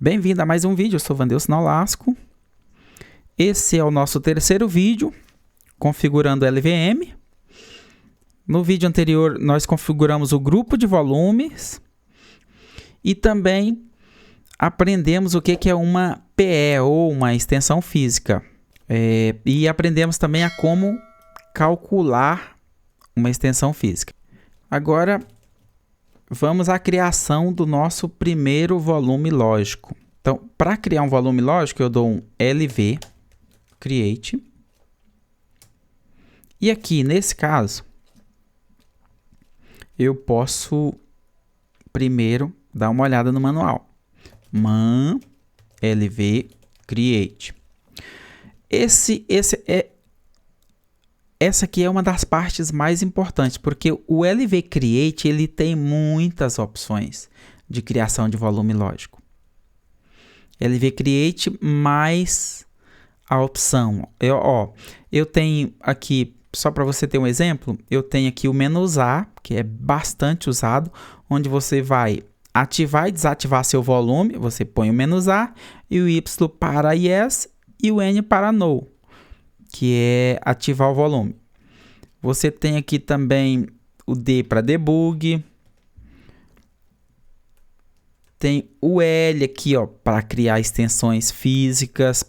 Bem-vindo a mais um vídeo, eu sou Wandelson Nolasco. Esse é o nosso terceiro vídeo, configurando LVM. No vídeo anterior, nós configuramos o grupo de volumes e também aprendemos o que é uma PE, ou uma extensão física. E aprendemos também a como calcular uma extensão física. Agora, vamos à criação do nosso primeiro volume lógico. Então, para criar um volume lógico, eu dou um LV, Create. E aqui, nesse caso, eu posso primeiro dar uma olhada no manual. Man LV Create. Essa aqui é uma das partes mais importantes, porque o LV Create ele tem muitas opções de criação de volume lógico. LV Create mais a opção. Eu tenho aqui, só para você ter um exemplo, eu tenho aqui o "-A", que é bastante usado, onde você vai ativar e desativar seu volume. Você põe o "-A", e o Y para Yes e o N para No, que é ativar o volume. Você tem aqui também o D para debug. Tem o L aqui, para criar extensões físicas,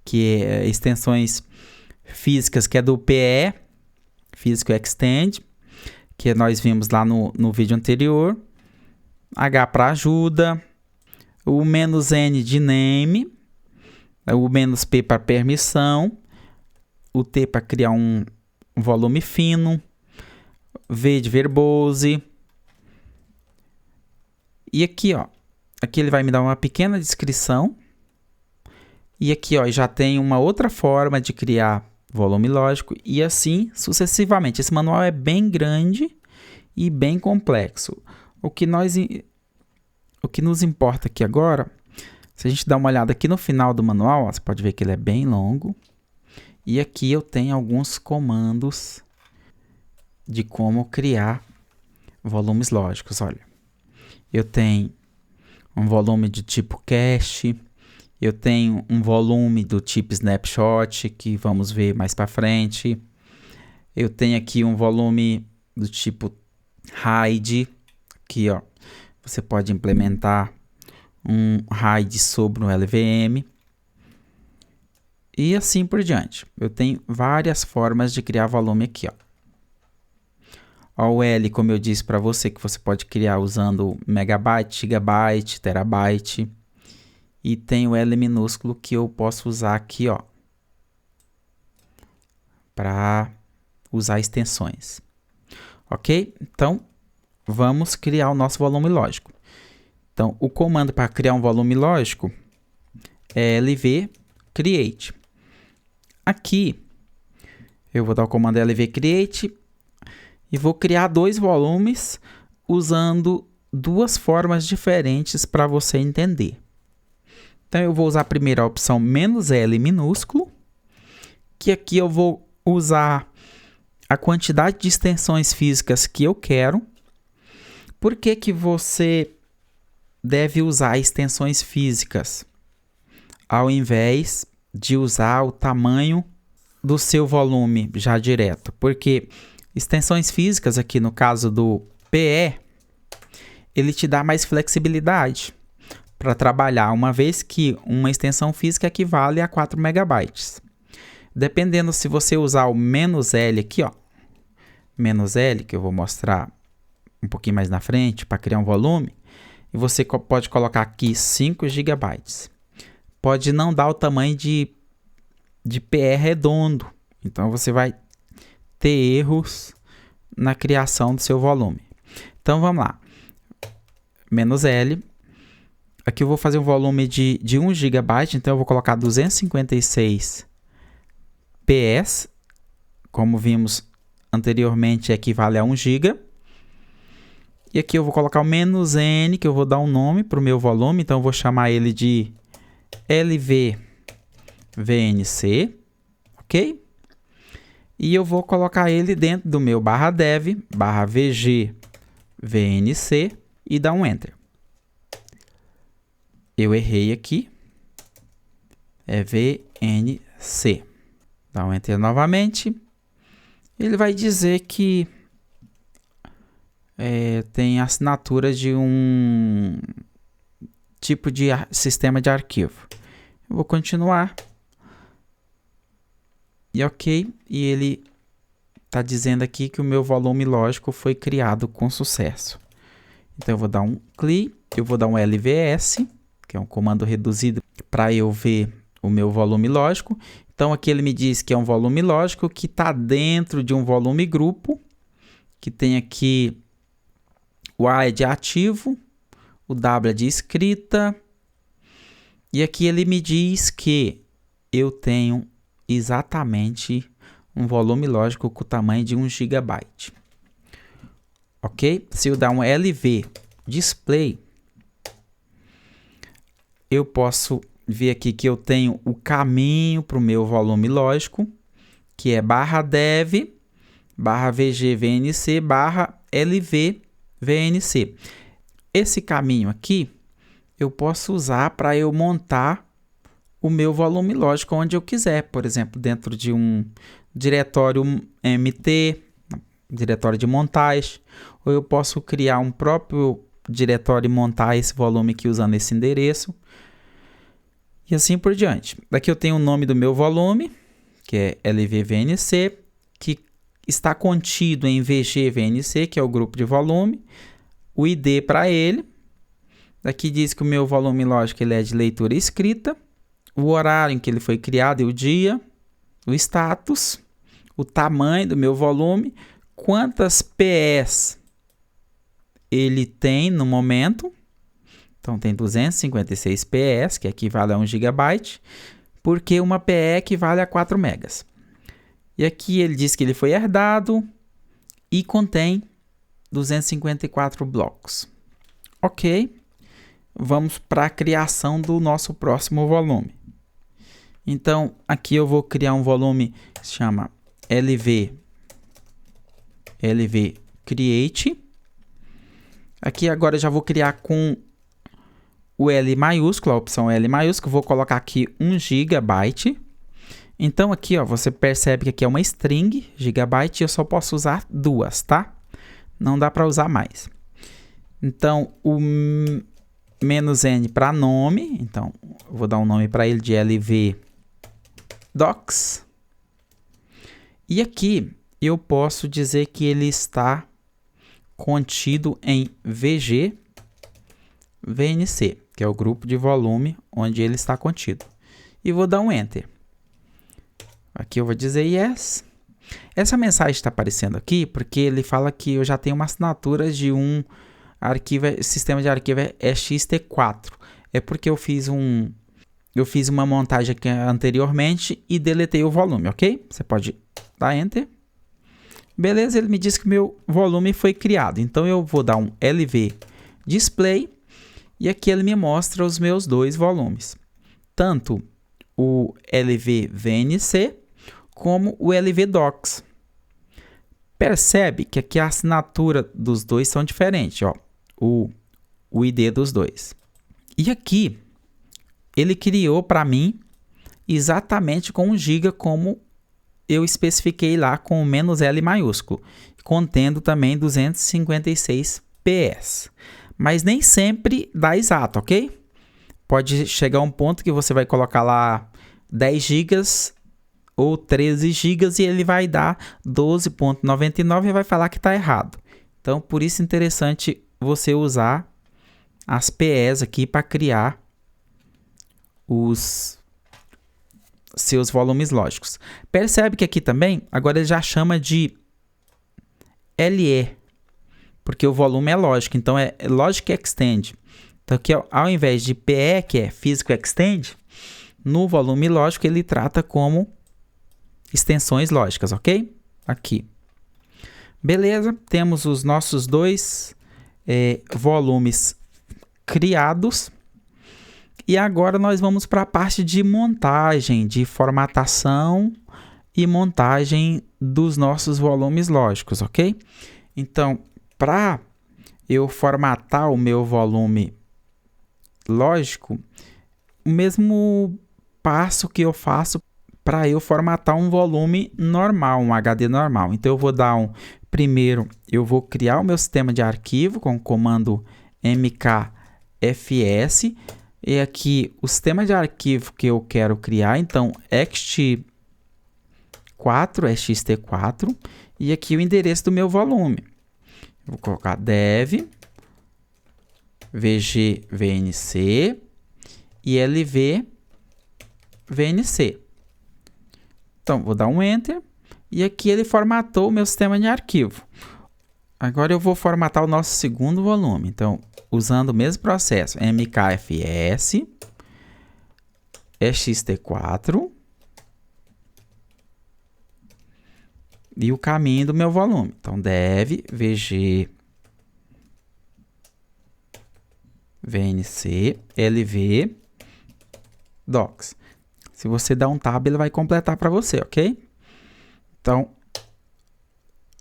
que é extensões físicas, que é do PE, Physical Extend, que nós vimos lá no vídeo anterior. H para ajuda, o "-N" de name, o "-P" para permissão, o T para criar um volume fino, V de verbose. E aqui, aqui ele vai me dar uma pequena descrição. E aqui, já tem uma outra forma de criar volume lógico e assim sucessivamente. Esse manual é bem grande e bem complexo. O que nos importa aqui agora, se a gente dá uma olhada aqui no final do manual, você pode ver que ele é bem longo. E aqui eu tenho alguns comandos de como criar volumes lógicos. Olha, eu tenho um volume de tipo cache, eu tenho um volume do tipo snapshot, que vamos ver mais para frente. Eu tenho aqui um volume do tipo hide, aqui você pode implementar um hide sobre um LVM. E assim por diante. Eu tenho várias formas de criar volume aqui. O L, como eu disse para você, que você pode criar usando megabyte, gigabyte, terabyte. E tem o L minúsculo que eu posso usar aqui, para usar extensões. Ok? Então, vamos criar o nosso volume lógico. Então, o comando para criar um volume lógico é LV Create. Aqui, eu vou dar o comando LV Create e vou criar dois volumes usando duas formas diferentes para você entender. Então, eu vou usar primeiro a opção "-L" minúsculo, que aqui eu vou usar a quantidade de extensões físicas que eu quero. Por que você deve usar extensões físicas ao invés de usar o tamanho do seu volume já direto? Porque extensões físicas, aqui no caso do PE, ele te dá mais flexibilidade para trabalhar, uma vez que uma extensão física equivale a 4 megabytes. Dependendo, se você usar o "-L" aqui, "-L", que eu vou mostrar um pouquinho mais na frente para criar um volume, e você pode colocar aqui 5 gigabytes. Pode não dar o tamanho de PE redondo, então você vai ter erros na criação do seu volume. Então vamos lá, "-L", aqui eu vou fazer um volume de 1 GB, então eu vou colocar 256 PS, como vimos anteriormente, equivale a 1 GB. E aqui eu vou colocar o "-N", que eu vou dar um nome para o meu volume, então eu vou chamar ele de LVVNC, ok? E eu vou colocar ele dentro do meu /dev, /vgvnc e dar um Enter. eu errei aqui. É VNC. Dá um Enter novamente. Ele vai dizer que tem assinatura de um tipo de sistema de arquivo. Eu vou continuar. E ok. E ele está dizendo aqui que o meu volume lógico foi criado com sucesso. Então eu vou dar um CLI. Eu vou dar um LVS, que é um comando reduzido para eu ver o meu volume lógico. Então aqui ele me diz que é um volume lógico que está dentro de um volume grupo, que tem aqui o A é de ativo, o W é de escrita, e aqui ele me diz que eu tenho exatamente um volume lógico com o tamanho de 1 GB. Ok? Se eu dar um LV display, eu posso ver aqui que eu tenho o caminho para o meu volume lógico, que é /dev, /vgvnc, /lvvnc. Esse caminho aqui eu posso usar para eu montar o meu volume lógico onde eu quiser. Por exemplo, dentro de um diretório MT, diretório de montagem, ou eu posso criar um próprio diretório e montar esse volume aqui usando esse endereço. E assim por diante. Daqui eu tenho o nome do meu volume, que é LVVNC, que está contido em VGVNC, que é o grupo de volume, o ID para ele. Daqui diz que o meu volume lógico ele é de leitura e escrita, o horário em que ele foi criado e o dia, o status, o tamanho do meu volume, quantas PS ele tem no momento. Então tem 256 PS, que equivale a 1 GB, porque uma PE equivale a 4 megas. E aqui ele diz que ele foi herdado e contém 254 blocos. Ok, vamos para a criação do nosso próximo volume. Então aqui eu vou criar um volume que se chama LV create. Aqui agora eu já vou criar com o L maiúsculo, a opção L maiúsculo, vou colocar aqui 1 GB. Então aqui, ó, você percebe que aqui é uma string, gigabyte, e eu só posso usar 2, tá? Não dá para usar mais. Então, o "-n" para nome, então eu vou dar um nome para ele de LV docs. E aqui eu posso dizer que ele está contido em VGVNC, que é o grupo de volume onde ele está contido. E vou dar um Enter. Aqui eu vou dizer Yes. Essa mensagem está aparecendo aqui porque ele fala que eu já tenho uma assinatura de um sistema de arquivo ext4. É porque eu fiz uma montagem aqui anteriormente e deletei o volume, ok? Você pode dar Enter. Beleza, ele me diz que meu volume foi criado. Então eu vou dar um LV display. E aqui ele me mostra os meus 2 volumes, tanto o LVVNC como o LVDocs. Percebe que aqui a assinatura dos dois são diferentes, ó, o ID dos dois. E aqui ele criou para mim exatamente com 1 GB, como eu especifiquei lá com o "-L" maiúsculo, contendo também 256 PS. Mas nem sempre dá exato, ok? Pode chegar um ponto que você vai colocar lá 10 GB ou 13 GB e ele vai dar 12.99 e vai falar que está errado. Então, por isso é interessante você usar as PEs aqui para criar os seus volumes lógicos. Percebe que aqui também, agora ele já chama de LE, porque o volume é lógico, então é Logic Extend. Então aqui, ao invés de PE, que é Physical Extend, no volume lógico ele trata como extensões lógicas, ok? Aqui. Beleza, temos os nossos 2 volumes criados. E agora nós vamos para a parte de montagem, de formatação e montagem dos nossos volumes lógicos, ok? Então, para eu formatar o meu volume lógico o mesmo passo que eu faço para eu formatar um volume normal, um HD normal. Então, eu vou dar primeiro, eu vou criar o meu sistema de arquivo com o comando mkfs. E aqui, o sistema de arquivo que eu quero criar, então, xt4. E aqui o endereço do meu volume. Vou colocar dev, vg, vnc e lv, vnc. Então, vou dar um Enter. E aqui ele formatou o meu sistema de arquivo. Agora eu vou formatar o nosso segundo volume. Então, usando o mesmo processo, mkfs, xt4 e o caminho do meu volume. Então, dev, vg, vnc, lv, docs. Se você dar um tab, ele vai completar para você, ok? Então,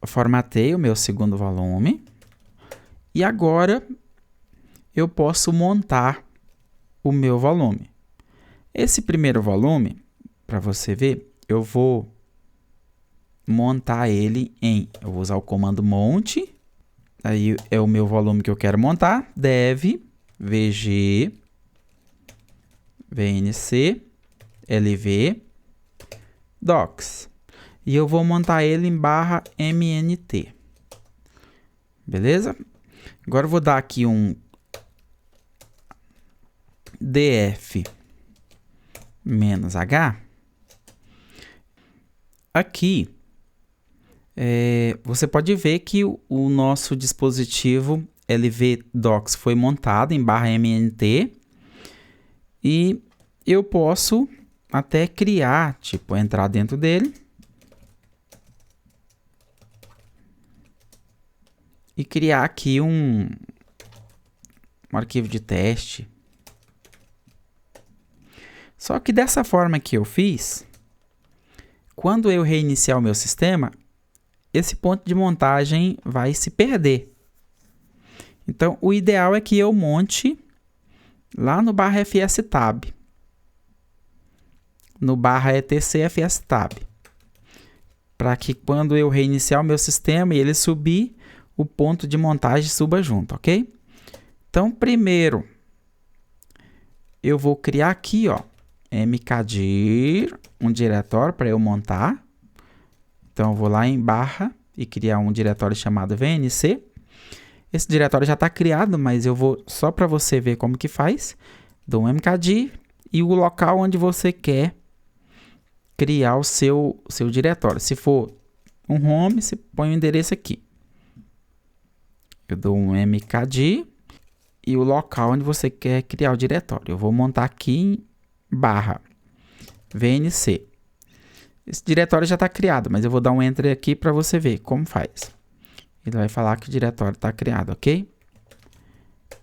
eu formatei o meu segundo volume. E agora, eu posso montar o meu volume. Esse primeiro volume, para você ver, eu vou montar ele eu vou usar o comando monte. Aí é o meu volume que eu quero montar. Dev, vg, vnc, lv, docs. E eu vou montar ele em /mnt. Beleza? Agora eu vou dar aqui um df-h. Aqui, você pode ver que o nosso dispositivo LV-Docs foi montado em /mnt. E eu posso até criar, tipo, entrar dentro dele e criar aqui um arquivo de teste. Só que dessa forma que eu fiz, quando eu reiniciar o meu sistema, esse ponto de montagem vai se perder. Então, o ideal é que eu monte lá no /fstab, no /etc/fstab, para que quando eu reiniciar o meu sistema e ele subir, o ponto de montagem suba junto, ok? Então, primeiro, eu vou criar aqui, ó, mkdir, um diretório para eu montar. Então, eu vou lá em barra e criar um diretório chamado vnc. Esse diretório já está criado, mas eu vou, só para você ver como que faz, dou um mkdir e o local onde você quer criar o seu diretório. Se for um home, você põe o endereço aqui. Eu dou um mkdir e o local onde você quer criar o diretório. Eu vou montar aqui em /vnc. Esse diretório já está criado, mas eu vou dar um Enter aqui para você ver como faz. Ele vai falar que o diretório está criado, ok?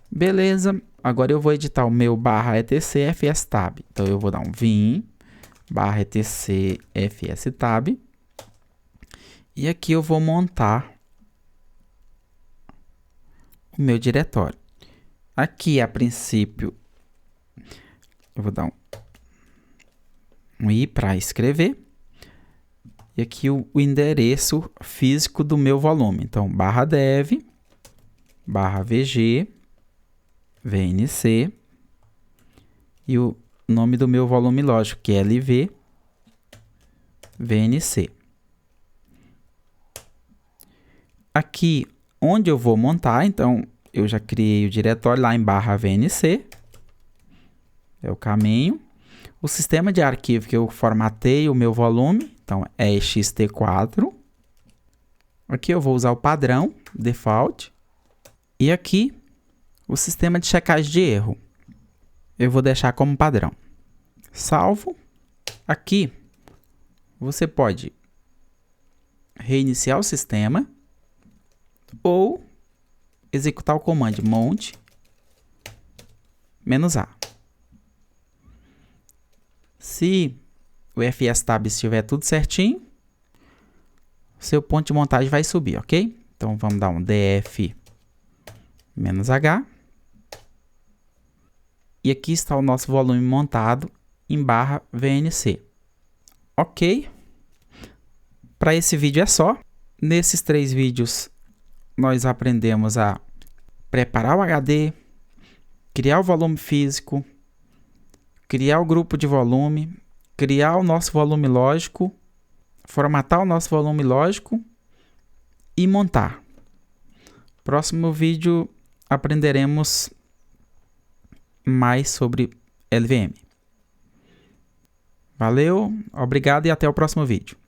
Beleza. Agora eu vou editar o meu /etc/fstab. Então eu vou dar um vim /etc/fstab. E aqui eu vou montar o meu diretório. Aqui, a princípio, eu vou dar um i para escrever. E aqui o endereço físico do meu volume. Então, /dev, /vg, vnc e o nome do meu volume lógico, que é lv, vnc. Aqui, onde eu vou montar, então, eu já criei o diretório lá em /vnc. É o caminho. O sistema de arquivo que eu formatei o meu volume, então, é xt4. Aqui eu vou usar o padrão, default. E aqui, o sistema de checagem de erro. Eu vou deixar como padrão. Salvo. Aqui, você pode reiniciar o sistema ou executar o comando monte -a. Se o fstab estiver tudo certinho, seu ponto de montagem vai subir, ok? Então, vamos dar um df-h. E aqui está o nosso volume montado em barra VNC. Ok? Para esse vídeo é só. Nesses 3 vídeos, nós aprendemos a preparar o HD, criar o volume físico, criar o grupo de volume, criar o nosso volume lógico, formatar o nosso volume lógico e montar. Próximo vídeo aprenderemos mais sobre LVM. Valeu, obrigado e até o próximo vídeo.